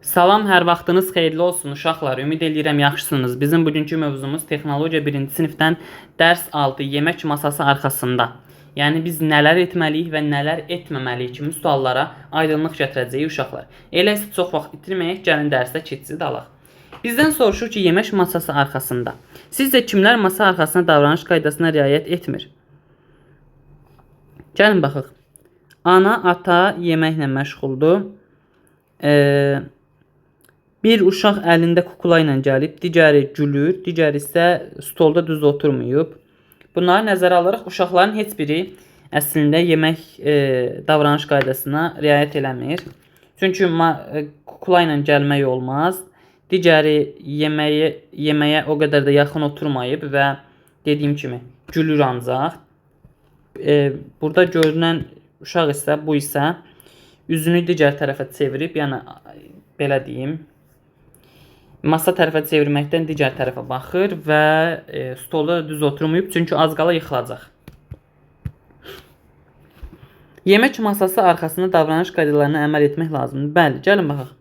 Salam, hər vaxtınız xeyirli olsun uşaqlar. Ümid edirəm yaxşısınız. Bizim bugünkü mövzumuz texnologiya 1-ci sinifdən dərs 6 yemək masası arxasında. Yəni biz nələr etməliyik və nələr etməməliyik kimi suallara aydınlıq gətirəcəyik uşaqlar. Elə isə çox vaxt itirməyək, gəlin dərsdə keçid alaq. Bizdən soruşur ki, yemək masası arxasında. Sizcə kimlər masa arxasında davranış qaydasına riayət etmir? Gəlin baxaq. Ana, ata yeməklə məşğuldur. Bir uşaq əlində kukla ilə gəlib, digəri gülür, digəri isə stolda düz oturmayıb. Bunları nəzərə alaraq uşaqların heç biri əslində yemək davranış qaydasına riayət eləmir. Çünki kukla ilə gəlmək olmaz. Digəri yeməyə o qədər də yaxın oturmayıb və dediyim kimi gülür ancaq. Burada görünən uşaq isə bu isə üzünü digər tərəfə çevirib, yəni belə deyim, masa tərəfə çevirməkdən digər tərəfə baxır və stolda düz oturmayıb, çünki az qala yıxılacaq. Yemək masası arxasında davranış qaydalarına əməl etmək lazımdır. Bəli, gəlin baxaq.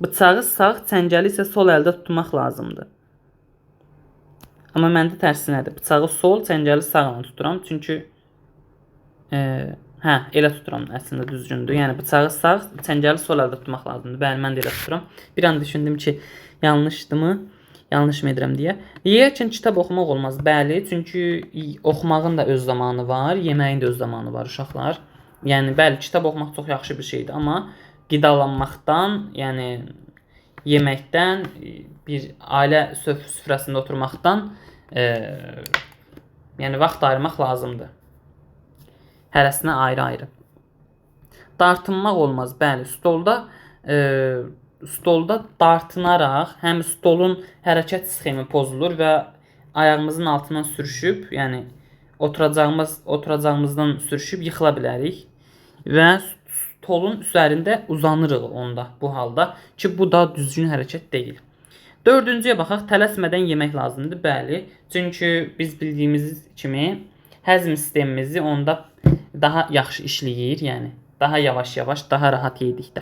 Bıçağı sağ, çəngəli isə sol əldə tutmaq lazımdır. Amma məndə tərsinədir. Bıçağı sol, çəngəli sağla tuturam, çünki elə tuturam, əslində düzgündür. Yəni bıçağı sağ, çəngəli sol əldə tutmaq lazımdır. Bəli, mən də elə tuturam. Bir an düşündüm ki, yanlışdımı? Yanlış mı edirəm deyə. Yeyərkən kitab oxumaq olmaz. Bəli, çünki oxumağın da öz zamanı var, yeməyin də öz zamanı var uşaqlar. Yəni bəli, kitab oxumaq çox yaxşı bir şeydir, amma qidalanmaqdan, yəni yeməkdən, bir ailə süfrəsində oturmaqdan yəni vaxt ayırmaq lazımdır. Hərəsinə ayrı-ayrı. Dartınmaq olmaz. Bəli, stolda dartınaraq həm stolun hərəkət sxemi pozulur və ayağımızın altından sürüşüb, yəni oturacağımızdan sürüşüb yıxıla bilərik və stolun üzərində uzanırıq onda bu halda ki, bu da düzgün hərəkət deyil. Dördüncüyə baxaq, tələsmədən yemək lazımdır. Bəli, çünki biz bildiyimiz kimi həzm sistemimizi onda daha yaxşı işləyir, yəni daha yavaş-yavaş, daha rahat yedikdə.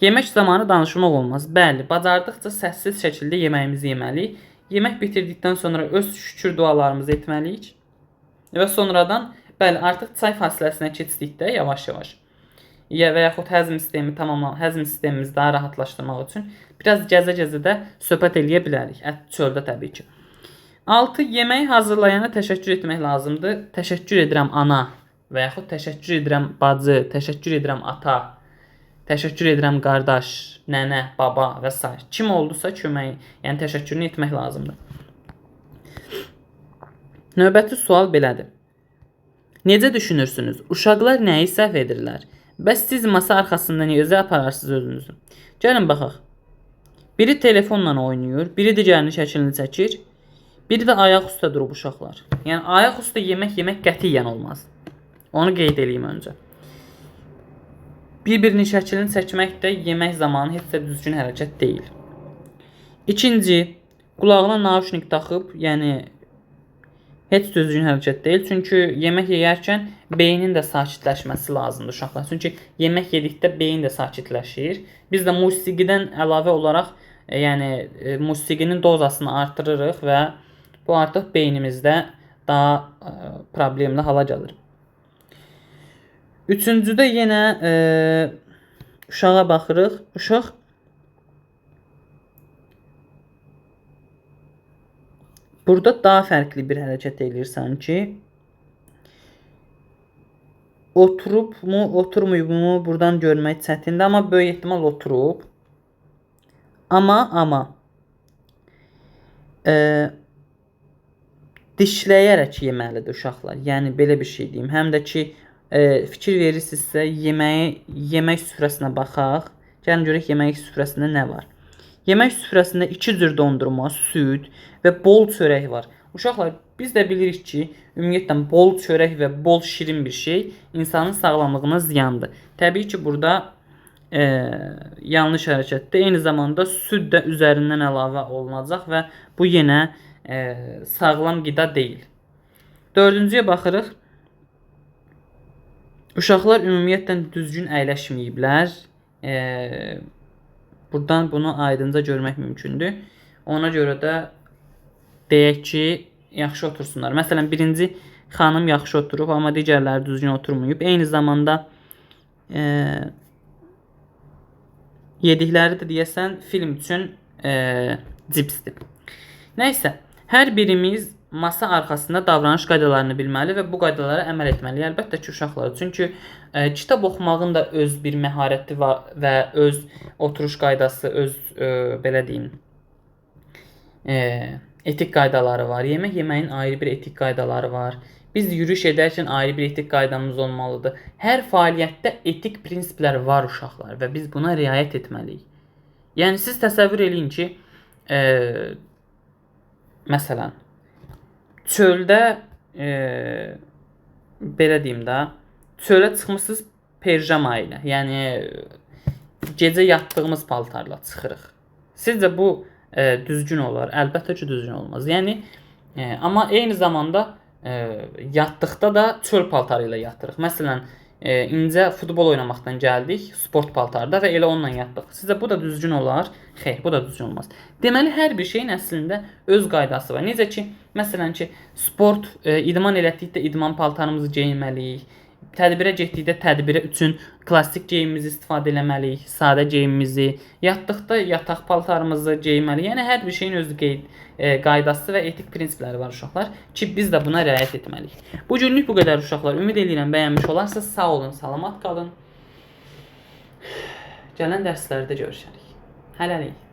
Yemək zamanı danışmaq olmaz. Bəli, bacardıqca səssiz şəkildə yeməyimizi yeməliyik. Yemək bitirdikdən sonra öz şükür dualarımızı etməliyik və sonradan, bəli, artıq çay fasiləsinə keçdikdə yavaş-yavaş və yaxud həzm sistemimizi daha rahatlaşdırmaq üçün biraz gəzə-gəzə də söhbət eləyə bilərik. Çöldə təbii ki. 6. Yeməyi hazırlayana təşəkkür etmək lazımdır. Təşəkkür edirəm ana və yaxud təşəkkür edirəm bacı, təşəkkür edirəm ata, təşəkkür edirəm qardaş, nənə, baba və s. Kim oldusa köməyi, yəni təşəkkürünü etmək lazımdır. Növbəti sual belədir. Necə düşünürsünüz? Uşaqlar nəyi səhv edirlər? Bəs siz masa arxasında necə apararsınız özünüzü? Gəlin baxaq. Biri telefonla oynayır, biri digərinin şəklini çəkir, biri də ayaq üstə durub uşaqlar. Yəni ayaq üstə yemək qətiyyən olmaz. Onu qeyd edeyim öncə. Bir-birinin şəklini çəkmək də yemək zamanı heç də düzgün hərəkət deyil. İkinci, qulağına naushnik taxıb, yəni heç düzgün hərəkət deyil. Çünki yemək yeyərkən beynin də sakitləşməsi lazımdır uşaqlar. Çünki yemək yedikdə beyin də sakitləşir. Biz də musiqidən əlavə olaraq, yəni musiqinin dozasını artırırıq və bu artıq beynimizdə daha problemli hala gəlir. Üçüncüdə yenə uşağa baxırıq. Uşaq burada daha fərqli bir hərəkət eləyir sanki. Oturub mu, oturmayıb mu buradan görmək çətindir, amma böyük ehtimal oturub. Amma dişləyərək yeməlidir uşaqlar. Yəni belə bir şey deyim. Həm də ki, fikir verirsinizsə yemək süfrəsinə baxaq. Gəlin görək yemək süfrəsində nə var. Yemək süfrəsində 2 cür dondurma, süd və bol çörək var. Uşaqlar, biz də bilirik ki, ümumiyyətlə bol çörək və bol şirin bir şey insanın sağlamlığına ziyandır. Təbii ki, burada yanlış hərəkətdir. Eyni zamanda süd də üzərindən əlavə olunacaq və bu yenə sağlam qida deyil. Dördüncüyə baxırıq. Uşaqlar ümumiyyətlə düzgün əyləşməyiblər. Buradan bunu aydınca görmək mümkündür. Ona görə də deyək ki, yaxşı otursunlar. Məsələn, birinci xanım yaxşı oturub, amma digərləri düzgün oturmayıb. Eyni zamanda yedikləri də deyəsən film üçün cipsdir. Nəysə, hər birimiz masa arxasında davranış qaydalarını bilməli və bu qaydalara əməl etməli. Əlbəttə ki, uşaqlar. Çünki kitab oxumağın da öz bir məharəti var və öz oturuş qaydası, öz belə deyim, etik qaydaları var. Yemək yeməyin ayrı bir etik qaydaları var. Biz yürüyüş edərkən ayrı bir etik qaydamız olmalıdır. Hər fəaliyyətdə etik prinsiplər var uşaqlar və biz buna riayət etməliyik. Yəni siz təsəvvür eləyin ki, məsələn, çöldə belə deyim də, çölə çıxmısınız pijama ilə. Yəni gecə yatdığımız paltarla çıxırıq. Sizcə bu düzgün olar? Əlbəttə ki, düzgün olmaz. Yəni amma eyni zamanda yatdıqda da çöl paltarı ilə yatırıq. Məsələn, incə futbol oynamaqdan gəldik sport paltarda və elə onunla yatdıq. Sizcə bu da düzgün olar? Xeyr, bu da düzgün olmaz. Deməli, hər bir şeyin əslində öz qaydası var. Necə ki, məsələn ki, sport idman elətdikdə idman paltarımızı geyinməliyik. Tədbirə getdikdə tədbirə üçün klassik geyimimizi istifadə etməliyik, sadə geyimimizi, yatdıqda yataq paltarımızı geyinməliyik. Yəni hər bir şeyin öz qaydası və etik prinsipləri var uşaqlar ki, biz də buna riayət etməliyik. Bu günlük bu qədər uşaqlar. Ümid edirəm bəyənmiş olarsınız. Sağ olun, salamat qalın. Gələn dərslərdə görüşərik. Hələlik.